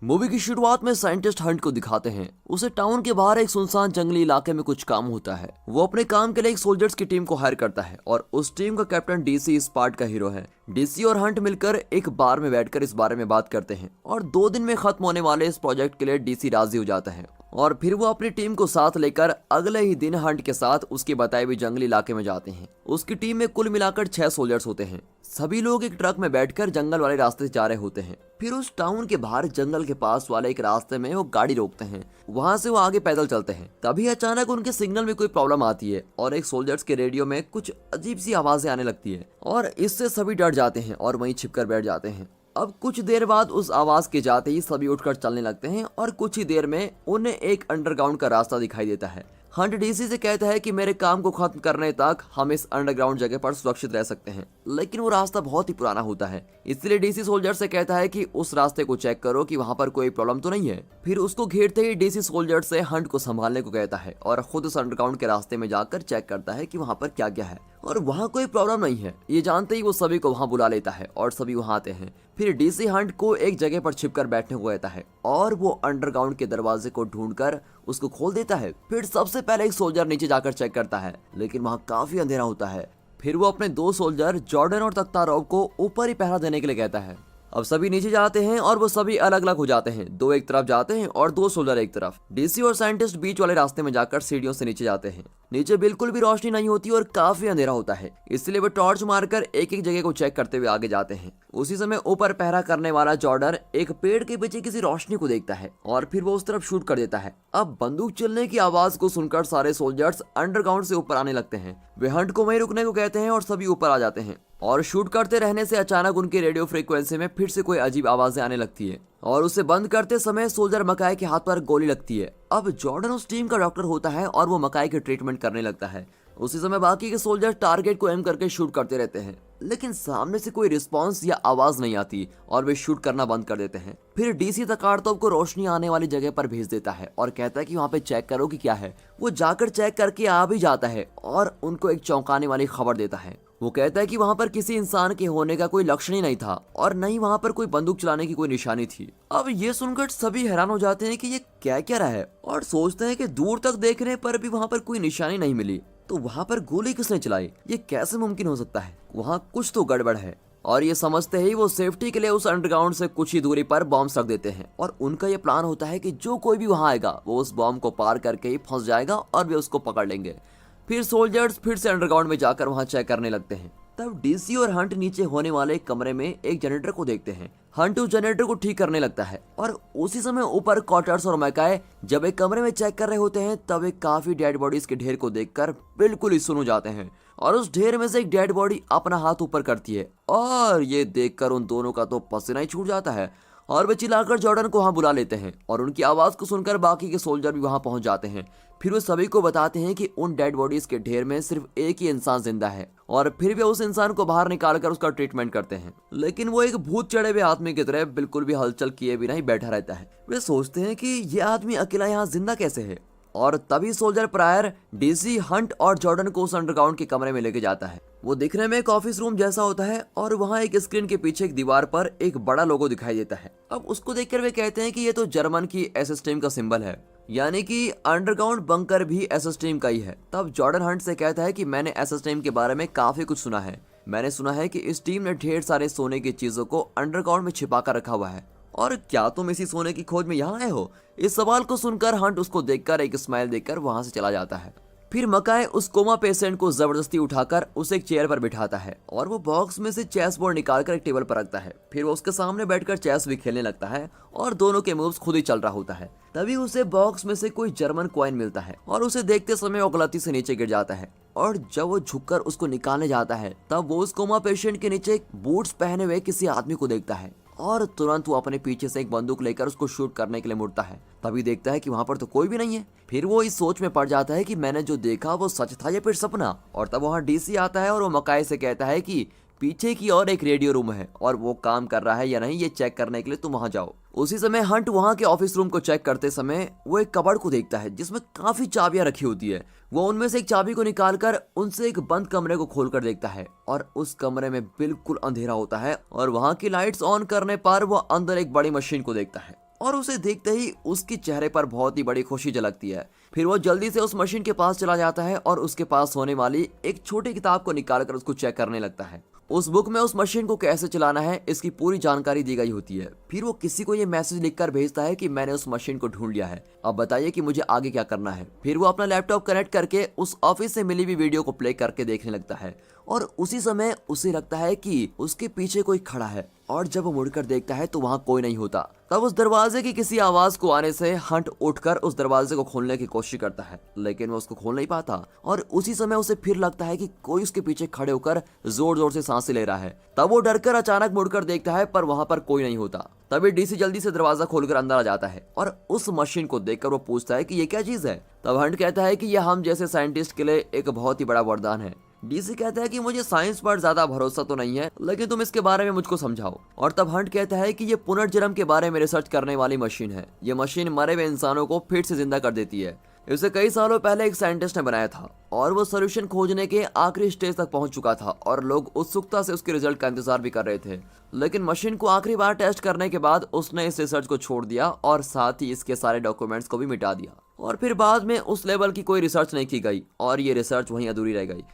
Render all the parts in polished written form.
Movie की शुरुआत में साइंटिस्ट हंट को दिखाते हैं। उसे टाउन के बाहर एक सुनसान जंगली इलाके में कुछ काम होता है। वो अपने काम के लिए एक सोल्जर्स की टीम को हायर करता है और उस टीम का कैप्टन डीसी इस पार्ट का हीरो है। डीसी और हंट मिलकर एक बार में बैठकर इस बारे में बात करते हैं और 2 दिन में खत्म होने वाले इस प्रोजेक्ट के लिए डीसी राजी हो जाता है और फिर वो अपनी टीम को साथ लेकर अगले ही दिन हंट के साथ उसके बताए हुए जंगली इलाके में जाते हैं। उसकी टीम में कुल मिलाकर 6 सोल्जर्स होते हैं। सभी लोग एक ट्रक में बैठकर जंगल वाले रास्ते से जा रहे होते हैं। फिर उस टाउन के बाहर जंगल के पास वाले एक रास्ते में वो गाड़ी रोकते हैं। वहां से वो आगे पैदल चलते हैं। तभी अचानक उनके सिग्नल में कोई प्रॉब्लम आती है और एक सोल्जर्स के रेडियो में कुछ अजीब सी आवाजें आने लगती है और इससे सभी डर जाते हैं और वहीं छिपकर बैठ जाते हैं। अब कुछ देर बाद उस आवाज के जाते ही सभी उठकर चलने लगते हैं और कुछ ही देर में उन्हें एक अंडरग्राउंड का रास्ता दिखाई देता है। हंट डीसी से कहता है कि मेरे काम को खत्म करने तक हम इस अंडरग्राउंड जगह पर सुरक्षित रह सकते हैं, लेकिन वो रास्ता बहुत ही पुराना होता है। इसलिए डीसी सोल्जर से कहता है कि उस रास्ते को चेक करो कि वहाँ पर कोई प्रॉब्लम तो नहीं है। फिर उसको घेरते ही डीसी सोल्जर से हंट को संभालने को कहता है और खुद उस अंडरग्राउंड के रास्ते में जाकर चेक करता है कि वहाँ पर क्या क्या है और वहाँ कोई प्रॉब्लम नहीं है। ये जानते ही वो सभी को वहाँ बुला लेता है और सभी वहाँ आते हैं। फिर डीसी हंट को एक जगह पर छिपकर बैठने को कहता है और वो अंडरग्राउंड के दरवाजे को ढूंढकर उसको खोल देता है। फिर सबसे पहले एक सोल्जर नीचे जाकर चेक करता है, लेकिन वहाँ काफी अंधेरा होता है। फिर वो अपने 2 सोल्जर जॉर्डन और तख्तारोव को ऊपर ही पहरा देने के लिए कहता है। अब सभी नीचे जाते हैं और वो सभी अलग अलग हो जाते हैं। 2 एक तरफ जाते हैं और 2 सोल्जर एक तरफ। डीसी और साइंटिस्ट बीच वाले रास्ते में जाकर सीढ़ियों से नीचे जाते हैं। नीचे बिल्कुल भी रोशनी नहीं होती और काफी अंधेरा होता है, इसलिए वो टॉर्च मारकर एक एक जगह को चेक करते हुए आगे जाते हैं। उसी समय ऊपर पहरा करने वाला जॉर्डन एक पेड़ के पीछे किसी रोशनी को देखता है और फिर वो उस तरफ शूट कर देता है। अब बंदूक चलने की आवाज को सुनकर सारे सोल्जर्स अंडरग्राउंड से ऊपर आने लगते हैं। वे हंट को वहीं रुकने को कहते हैं और सभी ऊपर आ जाते हैं और शूट करते रहने से अचानक उनके रेडियो फ्रीक्वेंसी में फिर से कोई अजीब आवाजें आने लगती है और उसे बंद करते समय सोल्जर मकाई के हाथ पर गोली लगती है। अब जॉर्डन उस टीम का डॉक्टर होता है और वो मकाई के ट्रीटमेंट करने लगता है। उसी समय बाकी के सोल्जर टारगेट को एम करके शूट करते रहते हैं, लेकिन सामने से कोई रिस्पांस या आवाज नहीं आती और वे शूट करना बंद कर देते हैं। फिर डीसी तकार्तोव को रोशनी आने वाली जगह पर भेज देता है और कहता है कि वहाँ पे चेक करो कि क्या है। वो जाकर चेक करके आ भी जाता है और उनको एक चौंकाने वाली खबर देता है। वो कहता है कि वहाँ पर किसी इंसान के होने का कोई लक्षण ही नहीं था और न ही वहाँ पर कोई बंदूक चलाने की कोई निशानी थी। अब ये सुनकर सभी हैरान हो जाते हैं कि ये क्या क्या रहा है और सोचते हैं कि दूर तक देखने पर भी वहाँ पर कोई निशानी नहीं मिली, तो वहाँ पर गोली किसने चलाई, ये कैसे मुमकिन हो सकता है, वहाँ कुछ तो गड़बड़ है। और ये समझते ही वो सेफ्टी के लिए उस अंडरग्राउंड से कुछ ही दूरी पर बॉम्ब रख देते हैं और उनका ये प्लान होता है कि जो कोई भी वहाँ आएगा वो उस बॉम्ब को पार करके ही फंस जाएगा और वे उसको पकड़ लेंगे। फिर सोल्जर्स फिर से अंडरग्राउंड में जाकर वहाँ चेक करने लगते हैं। तब डीसी और हंट नीचे होने वाले एक कमरे में एक जनरेटर को देखते हैं। हंट उस जनरेटर को ठीक करने लगता है और उसी समय ऊपर कॉटर्स और मैकाय जब एक कमरे में चेक कर रहे होते हैं तब एक काफी डेड बॉडीज के ढेर को देखकर बिल्कुल ही सुन हो जाते हैं और उस ढेर में से एक डेड बॉडी अपना हाथ ऊपर करती है और ये देखकर उन दोनों का तो पसीना ही छूट जाता है और वे चिल्लाकर जॉर्डन को वहां बुला लेते हैं और उनकी आवाज को सुनकर बाकी के सोल्जर भी वहां पहुंच जाते हैं। फिर वो सभी को बताते हैं कि उन डेड बॉडीज के ढेर में सिर्फ एक ही इंसान जिंदा है और फिर वे उस इंसान को बाहर निकालकर उसका ट्रीटमेंट करते हैं, लेकिन वो एक भूत चढ़े हुए आदमी की तरह बिल्कुल भी हलचल किए बिना ही बैठा रहता है। वे सोचते हैं कि ये आदमी अकेला यहाँ जिंदा कैसे है और तभी सोल्जर प्रायर डीसी हंट और जॉर्डन को उस अंडरग्राउंड के कमरे में लेके जाता है। वो दिखने में एक ऑफिस रूम जैसा होता है और वहाँ एक स्क्रीन के पीछे एक दीवार पर एक बड़ा लोगो दिखाई देता है। अब उसको देखकर वे कहते हैं कि ये तो जर्मन की एसएस टीम का सिंबल है, यानी कि अंडरग्राउंड बंकर भी एसएस टीम का ही है। तब जॉर्डन हंट से कहता है कि मैंने एसएस टीम के बारे में काफी कुछ सुना है। मैंने सुना है कि इस टीम ने ढेर सारे सोने की चीजों को अंडरग्राउंड में छिपा कर रखा हुआ है और क्या तुम इसी सोने की खोज में यहाँ आए हो। इस सवाल को सुनकर हंट उसको देखकर एक स्माइल देकर वहां से चला जाता है। फिर मकाई उस कोमा पेशेंट को जबरदस्ती उठाकर उसे एक चेयर पर बिठाता है और वो बॉक्स में से चेस बोर्ड निकालकर एक टेबल पर रखता है। फिर वो उसके सामने बैठकर चेस भी खेलने लगता है और दोनों के मूव्स खुद ही चल रहा होता है। तभी उसे बॉक्स में से कोई जर्मन कॉइन मिलता है और उसे देखते समय वो गलती से नीचे गिर जाता है और जब वो झुककर उसको निकालने जाता है तब वो उस कोमा पेशेंट के नीचे बूट्स पहने हुए किसी आदमी को देखता है और तुरंत वो अपने पीछे से एक बंदूक लेकर उसको शूट करने के लिए मुड़ता है। तभी देखता है कि वहां पर तो कोई भी नहीं है। फिर वो इस सोच में पड़ जाता है कि मैंने जो देखा वो सच था या फिर सपना। और तब वहां डीसी आता है और वो मकाई से कहता है कि पीछे की ओर एक रेडियो रूम है और वो काम कर रहा है या नहीं ये चेक करने के लिए तुम वहां जाओ। उसी समय हंट वहां के ऑफिस रूम को चेक करते समय वो एक कबर्ड को देखता है जिसमें काफी चाबियां रखी होती है। वो उनमें से एक चाबी को निकालकर उनसे एक बंद कमरे को खोलकर देखता है और उस कमरे में बिल्कुल अंधेरा होता है और वहां की लाइट्स ऑन करने पर वो अंदर एक बड़ी मशीन को देखता है और उसे देखते ही उसके चेहरे पर बहुत ही बड़ी खुशी झलकती है। फिर वो जल्दी से उस मशीन के पास चला जाता है और उसके पास होने वाली एक छोटी किताब को निकालकर उसको चेक करने लगता है। उस बुक में उस मशीन को कैसे चलाना है इसकी पूरी जानकारी दी गई होती है। फिर वो किसी को ये मैसेज लिखकर भेजता है कि मैंने उस मशीन को ढूंढ लिया है, अब बताइए कि मुझे आगे क्या करना है। फिर वो अपना लैपटॉप कनेक्ट करके उस ऑफिस से मिली हुई वीडियो को प्ले करके देखने लगता है और उसी समय उसे लगता है कि उसके पीछे कोई खड़ा है और जब वो मुड़कर देखता है तो वहाँ कोई नहीं होता। तब उस दरवाजे की किसी आवाज को आने से हंट उठकर उस दरवाजे को खोलने की कोशिश करता है, लेकिन वो उसको खोल नहीं पाता और उसी समय उसे फिर लगता है कि कोई उसके पीछे खड़े होकर जोर जोर से सांसें ले रहा है। तब वो डरकर अचानक मुड़कर देखता है पर वहाँ पर कोई नहीं होता। तभी डीसी जल्दी से दरवाजा खोलकर अंदर आ जाता है और उस मशीन को देखकर वो पूछता है कि ये क्या चीज है। तब हंट कहता है कि यह हम जैसे साइंटिस्ट के लिए एक बहुत ही बड़ा वरदान है। डीसी कहता है कि मुझे साइंस पर ज्यादा भरोसा तो नहीं है, लेकिन तुम इसके बारे में मुझको समझाओ। और तब हंट कहता है कि ये पुनर्जन्म के बारे में रिसर्च करने वाली मशीन है। ये मशीन मरे हुए इंसानों को फिर से जिंदा कर देती है। इसे कई सालों पहले एक साइंटिस्ट ने बनाया था और वो सोल्यूशन खोजने के आखिरी स्टेज तक पहुंच चुका था और लोग उत्सुकता से उसके रिजल्ट का इंतजार भी कर रहे थे। लेकिन मशीन को आखिरी बार टेस्ट करने के बाद उसने इस रिसर्च को छोड़ दिया और साथ ही इसके सारे डॉक्यूमेंट्स को भी मिटा दिया। और फिर बाद में उस लेवल की कोई रिसर्च नहीं की गई और ये रिसर्च वहीं अधूरी रह गई।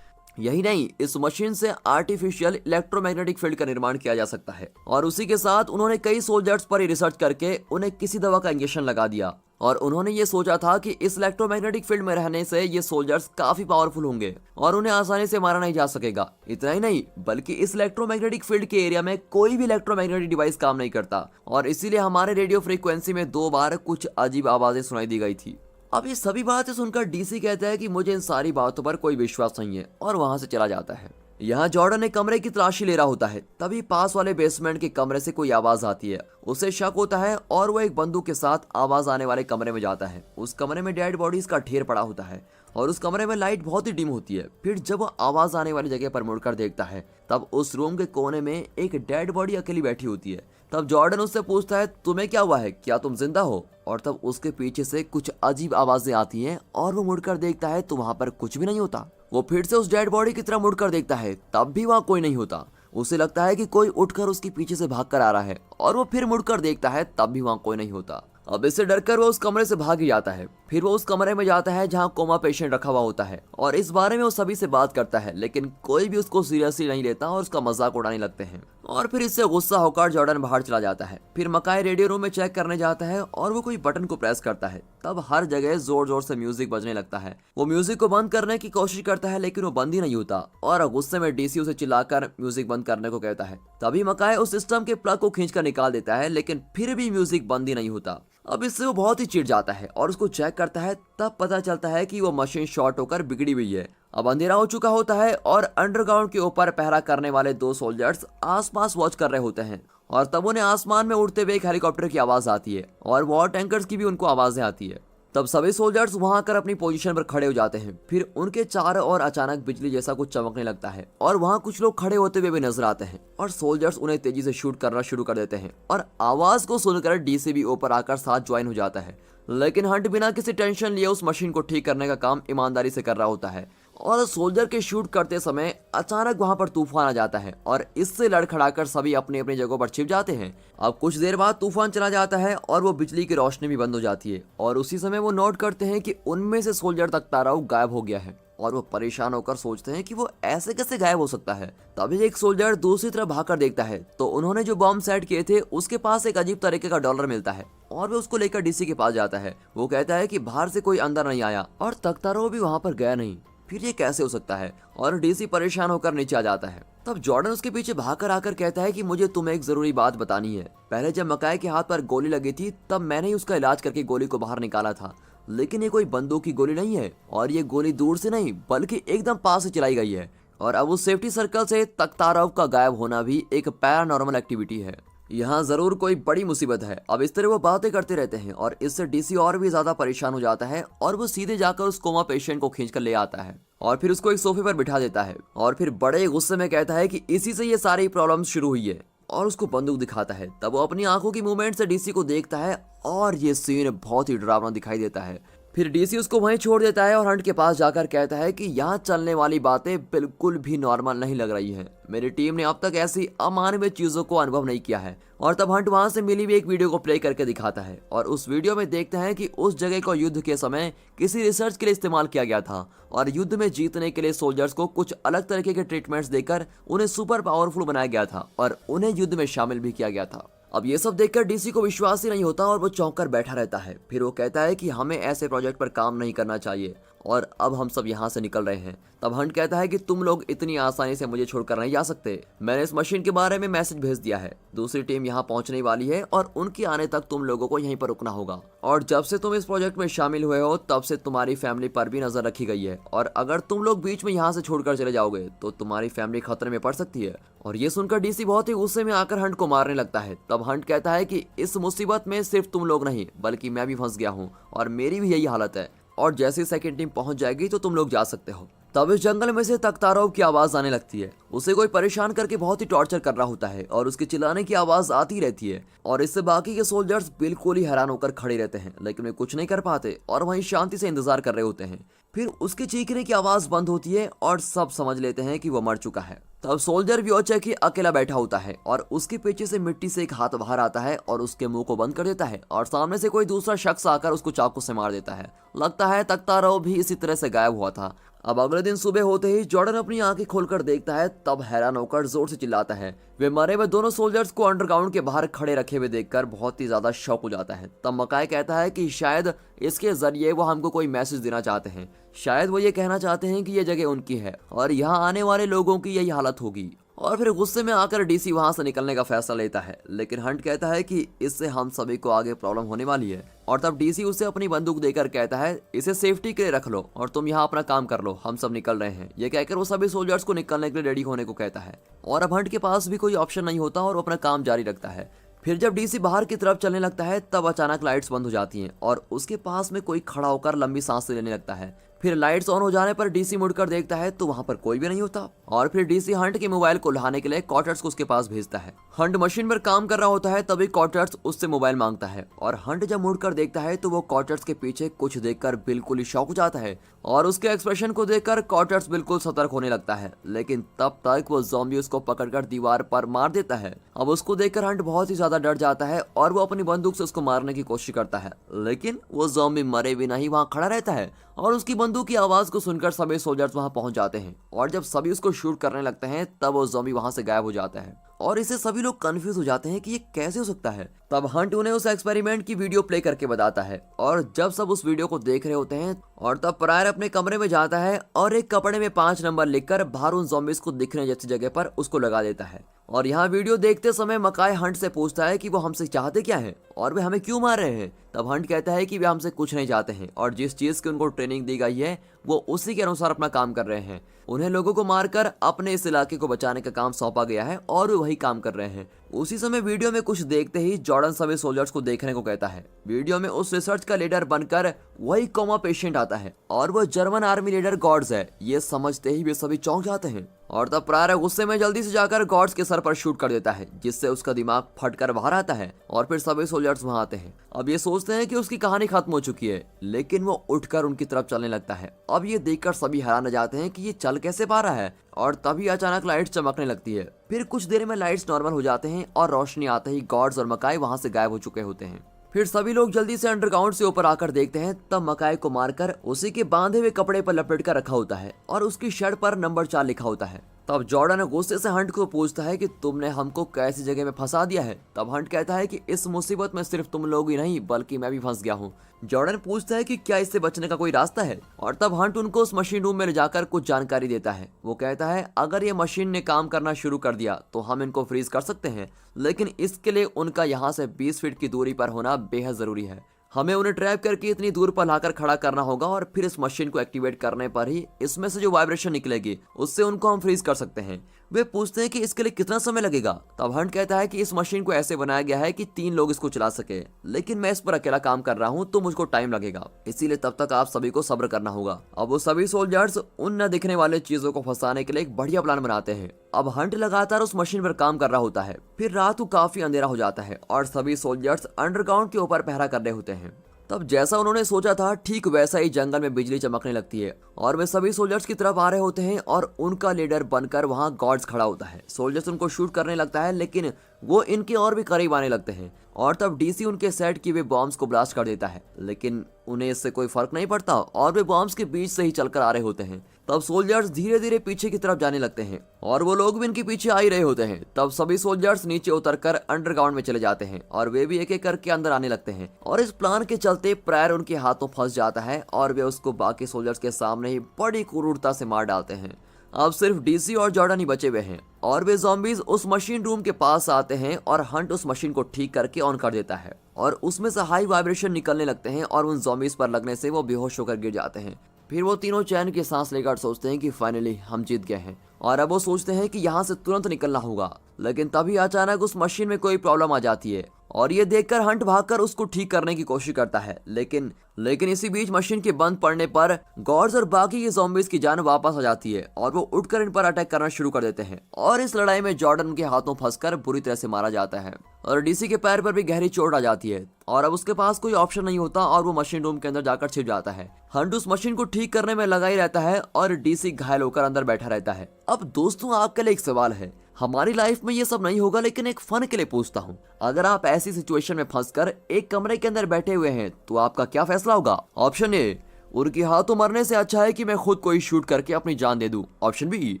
यही नहीं, इस मशीन से आर्टिफिशियल इलेक्ट्रोमैग्नेटिक फील्ड का निर्माण किया जा सकता है और उसी के साथ उन्होंने कई सोल्जर्स पर ही रिसर्च करके उन्हें किसी दवा का इंजेक्शन लगा दिया और उन्होंने ये सोचा था कि इस इलेक्ट्रोमैग्नेटिक फील्ड में रहने से ये सोल्जर्स काफी पावरफुल होंगे और उन्हें आसानी से मारा नहीं जा सकेगा। इतना ही नहीं, बल्कि इस इलेक्ट्रोमैग्नेटिक फील्ड के एरिया में कोई भी इलेक्ट्रोमैग्नेटिक डिवाइस काम नहीं करता और इसीलिए हमारे रेडियो फ्रीक्वेंसी में 2 बार कुछ अजीब आवाजें सुनाई दी गई थी। अब ये सभी बातें सुनकर डीसी कहता है कि मुझे इन सारी बातों पर कोई विश्वास नहीं है और वहां से चला जाता है। यहाँ जॉर्डन एक कमरे की तलाशी ले रहा होता है, तभी पास वाले बेसमेंट के कमरे से कोई आवाज आती है। उसे शक होता है और वो एक बंदूक के साथ आवाज आने वाले कमरे में जाता है। उस कमरे में डेड बॉडीज का ढेर पड़ा होता है और उस कमरे में लाइट बहुत ही डिम होती है। फिर जब वो आवाज आने वाली जगह पर मुड़कर देखता है तब उस रूम के कोने में एक डेड बॉडी अकेली बैठी होती है। तब जॉर्डन उससे पूछता है, तुम्हें क्या हुआ है, क्या तुम जिंदा हो? और तब उसके पीछे से कुछ अजीब आवाजें आती हैं और वो मुड़कर देखता है तो वहां पर कुछ भी नहीं होता। वो फिर से उस डेड बॉडी की तरफ मुड़कर देखता है, तब भी वहां कोई नहीं होता। उसे लगता है कि कोई उठकर उसके पीछे से भागकर आ रहा है और वो फिर मुड़कर देखता है, तब भी वहां कोई नहीं होता। अब इससे डरकर वो उस कमरे से भाग ही जाता है। फिर वो उस कमरे में जाता है जहाँ कोमा पेशेंट रखा हुआ होता है और इस बारे में वो सभी से बात करता है, लेकिन कोई भी उसको सीरियसली नहीं लेता और उसका मजाक उड़ाने लगते हैं। और फिर इससे गुस्सा होकर जॉर्डन बाहर चला जाता है। फिर मकाई रेडियो रूम में चेक करने जाता है और वो कोई बटन को प्रेस करता है। तब हर जगह जोर जोर से म्यूजिक बजने लगता है। वो म्यूजिक को बंद करने की कोशिश करता है लेकिन वो बंद ही नहीं होता और गुस्से में डीसी उसे चिल्लाकर म्यूजिक बंद करने को कहता है। तभी मकाई उस सिस्टम के प्लग को खींचकर निकाल देता है, लेकिन फिर भी म्यूजिक बंद ही नहीं होता। अब इससे वो बहुत ही चिढ़ जाता है और उसको चेक करता है। तब पता चलता है कि वो मशीन शॉर्ट होकर बिगड़ी हुई है। अब अंधेरा हो चुका होता है और अंडरग्राउंड के ऊपर पहरा करने वाले 2 सोल्जर्स आसपास वॉच कर रहे होते हैं और तब उन्हें आसमान में उड़ते हुए एक हेलीकॉप्टर की आवाज आती है और वॉर टैंकर्स की भी उनको आवाजें आती है। तब सभी सोल्जर्स वहां आकर अपनी पोजीशन पर खड़े हो जाते हैं। फिर उनके चारों ओर अचानक बिजली जैसा कुछ चमकने लगता है और वहां कुछ लोग खड़े होते हुए भी नजर आते हैं और सोल्जर्स उन्हें तेजी से शूट करना शुरू कर देते हैं और आवाज को सुनकर डीसी भी ऊपर आकर साथ ज्वाइन हो जाता है। लेकिन हंट बिना किसी टेंशन लिए उस मशीन को ठीक करने का काम ईमानदारी से कर रहा होता है और सोल्जर के शूट करते समय अचानक वहां पर तूफान आ जाता है और इससे लड़खड़ाकर सभी अपनी अपनी जगहों पर छिप जाते हैं। अब कुछ देर बाद तूफान चला जाता है और वो बिजली की रोशनी भी बंद हो जाती है और उसी समय वो नोट करते हैं कि उनमें से सोल्जर तख्ताराव गायब हो गया है और वो परेशान होकर सोचते हैं कि वो ऐसे कैसे गायब हो सकता है। तभी एक सोल्जर दूसरी तरफ भागकर देखता है तो उन्होंने जो बॉम्ब सेट किए थे उसके पास एक अजीब तरीके का डॉलर मिलता है और वो उसको लेकर डीसी के पास जाता है। वो कहता है कि बाहर से कोई अंदर नहीं आया और तख्ताराव भी वहां पर गया नहीं। फिर ये कैसे हो सकता है? और डीसी परेशान होकर नीचे आ जाता है। तब जॉर्डन उसके पीछे भागकर आकर कहता है कि मुझे तुम्हें एक जरूरी बात बतानी है। पहले जब मकाई के हाथ पर गोली लगी थी तब मैंने ही उसका इलाज करके गोली को बाहर निकाला था, लेकिन ये कोई बंदूक की गोली नहीं है और ये गोली दूर से नहीं बल्कि एकदम पास से चलाई गई है और अब उस सेफ्टी सर्कल से तख्ताराव का गायब होना भी एक पैरानॉर्मल एक्टिविटी है। यहाँ जरूर कोई बड़ी मुसीबत है। अब इस तरह वो बातें करते रहते हैं और इससे डीसी और भी ज्यादा परेशान हो जाता है और वो सीधे जाकर उस कोमा पेशेंट को खींच कर ले आता है और फिर उसको एक सोफे पर बिठा देता है और फिर बड़े गुस्से में कहता है कि इसी से ये सारी प्रॉब्लम शुरू हुई है और उसको बंदूक दिखाता है। तब वो अपनी आंखों की मूवमेंट से डीसी को देखता है और ये सीन बहुत ही डरावना दिखाई देता है। फिर डीसी उसको वहीं छोड़ देता है और हंट के पास जाकर कहता है कि यहाँ चलने वाली बातें बिल्कुल भी नॉर्मल नहीं लग रही हैं। मेरी टीम ने अब तक ऐसी अमानवीय चीजों को अनुभव नहीं किया है। और तब हंट वहां से मिली हुई एक वीडियो को प्ले करके दिखाता है और उस वीडियो में देखते हैं कि उस जगह को युद्ध के समय किसी रिसर्च के लिए इस्तेमाल किया गया था और युद्ध में जीतने के लिए सोल्जर्स को कुछ अलग तरीके के ट्रीटमेंट्स देकर उन्हें सुपर पावरफुल बनाया गया था और उन्हें युद्ध में शामिल भी किया गया था। अब ये सब देखकर डीसी को विश्वास ही नहीं होता और वो चौंक कर बैठा रहता है। फिर वो कहता है कि हमें ऐसे प्रोजेक्ट पर काम नहीं करना चाहिए और अब हम सब यहाँ से निकल रहे हैं। तब हंट कहता है कि तुम लोग इतनी आसानी से मुझे छोड़कर नहीं जा सकते। मैंने इस मशीन के बारे में मैसेज भेज दिया है। दूसरी टीम यहाँ पहुंचने वाली है और उनके आने तक तुम लोगों को यहीं पर रुकना होगा। और जब से तुम इस प्रोजेक्ट में शामिल हुए हो तब से तुम्हारी फैमिली पर भी नजर रखी गई है और अगर तुम लोग बीच में यहाँ से छोड़कर चले जाओगे तो तुम्हारी फैमिली खतरे में पड़ सकती है। और ये सुनकर डीसी बहुत ही गुस्से में आकर हंट को मारने लगता है। तब हंट कहता है कि इस मुसीबत में सिर्फ तुम लोग नहीं बल्कि मैं भी फंस गया हूँ और मेरी भी यही हालत है और जैसे सेकंड टीम पहुंच जाएगी तो तुम लोग जा सकते हो। तब इस जंगल में से तख्तारोव की आवाज आने लगती है। उसे कोई परेशान करके बहुत ही टॉर्चर कर रहा होता है और उसके चिल्लाने की आवाज आती रहती है और इससे बाकी के सोल्जर्स बिल्कुल ही हैरान होकर खड़े रहते हैं लेकिन वे कुछ नहीं कर पाते और वहीं शांति से इंतजार कर रहे होते हैं। फिर उसके चीखने की आवाज बंद होती है और सब समझ लेते हैं कि वो मर चुका है। तब सोल्जर व्योचेकी अकेला बैठा होता है और उसके पीछे से मिट्टी से एक हाथ बाहर आता है और उसके मुंह को बंद कर देता है और सामने से कोई दूसरा शख्स आकर उसको चाकू से मार देता है। लगता है तख्तारोव भी इसी तरह से गायब हुआ था। अब अगले दिन सुबह होते ही जॉर्डन अपनी आंखें खोलकर देखता है तब हैरान होकर जोर से चिल्लाता है। वे मरे हुए दोनों सोल्जर्स को अंडरग्राउंड के बाहर खड़े रखे हुए देखकर बहुत ही ज्यादा शॉक हो जाता है। तब मकाई कहता है कि शायद इसके जरिए वो हमको कोई मैसेज देना चाहते हैं। शायद वो ये कहना चाहते हैं कि ये जगह उनकी है और यहाँ आने वाले लोगों की यही हालत होगी। और फिर गुस्से में आकर डीसी वहां से निकलने का फैसला लेता है लेकिन हंट कहता है कि इससे हम सभी को आगे प्रॉब्लम होने वाली है। और तब डीसी उसे अपनी बंदूक देकर कहता है इसे सेफ्टी के लिए रख लो और तुम यहाँ अपना काम कर लो, हम सब निकल रहे हैं। ये कहकर वो सभी सोल्जर्स को निकलने के लिए रेडी होने को कहता है और अब हंट के पास भी कोई ऑप्शन नहीं होता और वो अपना काम जारी रखता है। फिर जब डीसी बाहर की तरफ चलने लगता है तब अचानक लाइट्स बंद हो जाती हैं और उसके पास में कोई खड़ा होकर लंबी सांस लेने लगता है। फिर लाइट्स ऑन हो जाने पर डीसी मुड़कर देखता है तो वहां पर कोई भी नहीं होता और फिर डीसी हंट के मोबाइल को उठाने के लिए कॉटर्स को उसके पास भेजता है। हंट मशीन पर काम कर रहा होता है तभी कॉटर्स उससे मोबाइल मांगता है और हंट जब मुड़कर देखता है तो वो कॉटर्स के पीछे कुछ देखकर बिल्कुल ही शॉक हो जाता है और उसके एक्सप्रेशन को देखकर कॉटर्स बिल्कुल सतर्क होने लगता है लेकिन तब तक वो ज़ॉम्बी उसको पकड़कर दीवार पर मार देता है। अब उसको देखकर हंट बहुत ही ज्यादा डर जाता है और वो अपनी बंदूक से उसको मारने की कोशिश करता है लेकिन वो ज़ॉम्बी मरे भी नहीं वहां खड़ा रहता है और उसकी बंदूक की आवाज को सुनकर सभी सोल्जर्स वहां पहुंच जाते हैं और जब सभी उसको शूट करने लगते हैं तब वो ज़ॉम्बी वहां से गायब हो जाता है और इसे सभी लोग कंफ्यूज हो जाते हैं कि ये कैसे हो सकता है। तब हंट उन्हें उस एक्सपेरिमेंट की वीडियो प्ले करके बताता है और जब सब उस वीडियो को देख रहे होते हैं और तब प्रायर अपने कमरे में जाता है और एक कपड़े में 5 नंबर लिखकर बाहर उन ज़ॉम्बीज़ को दिखने जैसी जगह पर उसको लगा देता है। और यहाँ वीडियो देखते समय मकाई हंट से पूछता है कि वो हमसे चाहते क्या है और वे हमें क्यों मार रहे हैं। तब हंट कहता है कि वे हमसे कुछ नहीं चाहते हैं और जिस चीज की उनको ट्रेनिंग दी गई है वो उसी के अनुसार अपना काम कर रहे हैं। उन्हें लोगों को मारकर अपने इस इलाके को बचाने का काम सौंपा गया है और वे वही काम कर रहे हैं। उसी समय वीडियो में कुछ देखते ही जॉर्डन सभी सोल्जर्स को देखने को कहता है। वीडियो में उस रिसर्च का लीडर बनकर वही कोमा पेशेंट आता है और वो जर्मन आर्मी लीडर गॉड्स है। ये समझते ही वे सभी चौंक जाते हैं और तब प्रायर गुस्से में जल्दी से जाकर गॉड्स के सर पर शूट कर देता है जिससे उसका दिमाग फटकर बाहर आता है और फिर सभी सोल्जर्स वहां आते हैं। अब ये सोचते हैं कि उसकी कहानी खत्म हो चुकी है लेकिन वो उठकर उनकी तरफ चलने लगता है। अब ये देखकर सभी हैरान रह जाते हैं कि ये चल कैसे पा रहा है और तभी अचानक लाइट चमकने लगती है। फिर कुछ देर में लाइट्स नॉर्मल हो जाते हैं और रोशनी आते ही गॉड्स और मकाई वहां से गायब हो चुके होते हैं। फिर सभी लोग जल्दी से अंडरग्राउंड से ऊपर आकर देखते हैं तब मकाई को मारकर उसी के बांधे हुए कपड़े पर लपेट कर रखा होता है और उसकी शर्ट पर नंबर 4 लिखा होता है। तब जॉर्डन गुस्से से हंट को पूछता है कि तुमने हमको कैसी जगह में फंसा दिया है। तब हंट कहता है कि इस मुसीबत में सिर्फ तुम लोग ही नहीं बल्कि मैं भी फंस गया हूँ। जॉर्डन पूछता है कि क्या इससे बचने का कोई रास्ता है और तब हंट उनको उस मशीन रूम में ले जाकर कुछ जानकारी देता है। वो कहता है अगर ये मशीन ने काम करना शुरू कर दिया तो हम इनको फ्रीज कर सकते हैं लेकिन इसके लिए उनका यहाँ से 20 फीट की दूरी पर होना बेहद जरूरी है। हमें उन्हें ट्रैप करके इतनी दूर पर लाकर खड़ा करना होगा और फिर इस मशीन को एक्टिवेट करने पर ही इसमें से जो वाइब्रेशन निकलेगी उससे उनको हम फ्रीज कर सकते हैं। वे पूछते हैं कि इसके लिए कितना समय लगेगा। तब हंट कहता है कि इस मशीन को ऐसे बनाया गया है कि 3 लोग इसको चला सके लेकिन मैं इस पर अकेला काम कर रहा हूँ तो मुझको टाइम लगेगा, इसीलिए तब तक आप सभी को सब्र करना होगा। अब वो सभी सोल्जर्स उन न दिखने वाले चीजों को फंसाने के लिए एक बढ़िया प्लान बनाते हैं। अब हंट लगातार उस मशीन पर काम कर रहा होता है। फिर रात को काफी अंधेरा हो जाता है और सभी सोल्जर्स अंडरग्राउंड के ऊपर पहरा कर रहे होते हैं। तब जैसा उन्होंने सोचा था ठीक वैसा ही जंगल में बिजली चमकने लगती है और वे सभी सोल्जर्स की तरफ आ रहे होते हैं और उनका लीडर बनकर वहां गॉड्स खड़ा होता है। सोल्जर्स उनको शूट करने लगता है लेकिन वो इनके और भी करीब आने लगते हैं और तब डीसी उनके सेट की वे बॉम्ब्स को ब्लास्ट कर देता है, लेकिन उन्हें इससे कोई फर्क नहीं पड़ता और वे बॉम्ब्स के बीच से ही चलकर आ रहे होते हैं। तब सोल्जर्स धीरे धीरे पीछे की तरफ जाने लगते हैं और वो लोग भी इनके पीछे आ ही रहे होते हैं। तब सभी सोल्जर्स नीचे उतरकर अंडरग्राउंड में चले जाते हैं और वे भी एक एक करके अंदर आने लगते हैं और इस प्लान के चलते प्रायर उनके हाथों फंस जाता है और वे उसको बाकी सोल्जर्स के सामने ही बड़ी क्रूरता से मार डालते हैं। अब सिर्फ डीसी और जॉर्डन ही बचे हुए हैं और वे ज़ॉम्बीज उस मशीन रूम के पास आते हैं और हंट उस मशीन को ठीक करके ऑन कर देता है और उसमें से हाई वाइब्रेशन निकलने लगते हैं और उन ज़ॉम्बीज पर लगने से वो बेहोश होकर गिर जाते हैं। फिर वो तीनों चैन की सांस लेकर सोचते हैं कि फाइनली हम जीत गए हैं और अब वो सोचते हैं कि यहाँ से तुरंत निकलना होगा, लेकिन तभी अचानक उस मशीन में कोई प्रॉब्लम आ जाती है और ये देखकर हंट भागकर उसको ठीक करने की कोशिश करता है, लेकिन इसी बीच मशीन के बंद पड़ने पर गॉड्स और बाकी के ज़ॉम्बीज की जान वापस आ जाती है और वो उठकर इन पर अटैक करना शुरू कर देते हैं और इस लड़ाई में जॉर्डन के हाथों फंसकर बुरी तरह से मारा जाता है और डीसी के पैर पर भी गहरी चोट आ जाती है और अब उसके पास कोई ऑप्शन नहीं होता और वो मशीन रूम के अंदर जाकर छिप जाता है। हंट उस मशीन को ठीक करने में लगा ही रहता है और डीसी घायल होकर अंदर बैठा रहता है। अब दोस्तों आपके लिए एक सवाल है, हमारी लाइफ में ये सब नहीं होगा लेकिन एक फन के लिए पूछता हूँ, अगर आप ऐसी सिचुएशन में फंसकर एक कमरे के अंदर बैठे हुए हैं तो आपका क्या फैसला होगा? ऑप्शन ए, उनके हाथों मरने से अच्छा है कि मैं खुद को ही शूट करके अपनी जान दे दूं। ऑप्शन बी,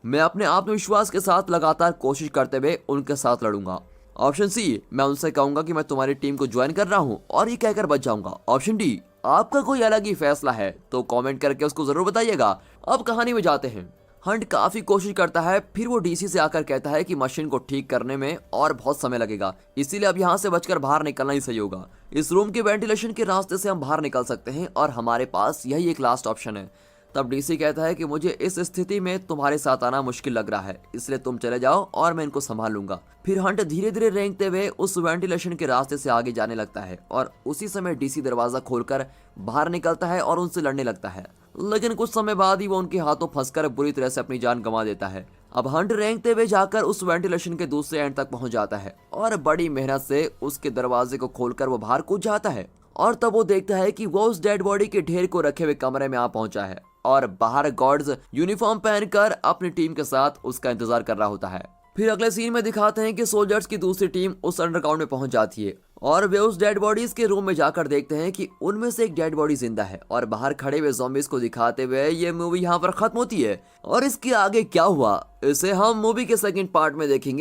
मैं अपने आत्मविश्वास के साथ लगातार कोशिश करते हुए उनके साथ लड़ूंगा। ऑप्शन सी, मैं उनसे कहूंगा कि मैं तुम्हारी टीम को ज्वाइन कर रहा हूँ और ये कहकर बच जाऊंगा। ऑप्शन डी, आपका कोई अलग ही फैसला है तो कमेंट करके उसको जरूर बताइएगा। अब कहानी में जाते हैं। हंट काफी कोशिश करता है, फिर वो डीसी से आकर कहता है कि मशीन को ठीक करने में और बहुत समय लगेगा, इसीलिए अब यहाँ से बचकर बाहर निकलना ही सही होगा। इस रूम के वेंटिलेशन के रास्ते से हम बाहर निकल सकते हैं और हमारे पास यही एक लास्ट ऑप्शन है। तब डीसी कहता है कि मुझे इस स्थिति में तुम्हारे साथ आना मुश्किल लग रहा है, इसलिए तुम चले जाओ और मैं इनको संभाल लूंगा। फिर हंट धीरे धीरे रेंगते हुए उस वेंटिलेशन के रास्ते से आगे जाने लगता है और उसी समय डीसी दरवाजा खोलकर बाहर निकलता है और उनसे लड़ने लगता है, लेकिन कुछ समय बाद ही वो उनके हाथों फंसकर बुरी तरह से अपनी जान गंवा देता है। अब हंट रेंगते हुए जाकर उस वेंटिलेशन के दूसरे एंड तक पहुंच जाता है और बड़ी मेहनत से उसके दरवाजे को खोलकर वो बाहर कूद जाता है और तब वो देखता है कि वो उस डेड बॉडी के ढेर को रखे हुए कमरे में आ पहुंचा है और बाहर गॉड्स यूनिफॉर्म पहनकर अपनी टीम के साथ उसका इंतजार कर रहा होता है। फिर अगले सीन में दिखाते हैं कि सोल्जर्स की दूसरी टीम उस अंडरग्राउंड में पहुंच जाती है और वे उस डेड बॉडीज के रूम में जाकर देखते हैं कि उनमें से एक डेड बॉडी जिंदा है और बाहर खड़े हुए ज़ॉम्बीज को दिखाते हुए ये मूवी यहाँ पर खत्म होती है और इसके आगे क्या हुआ इसे हम मूवी के सेकंड पार्ट में देखेंगे।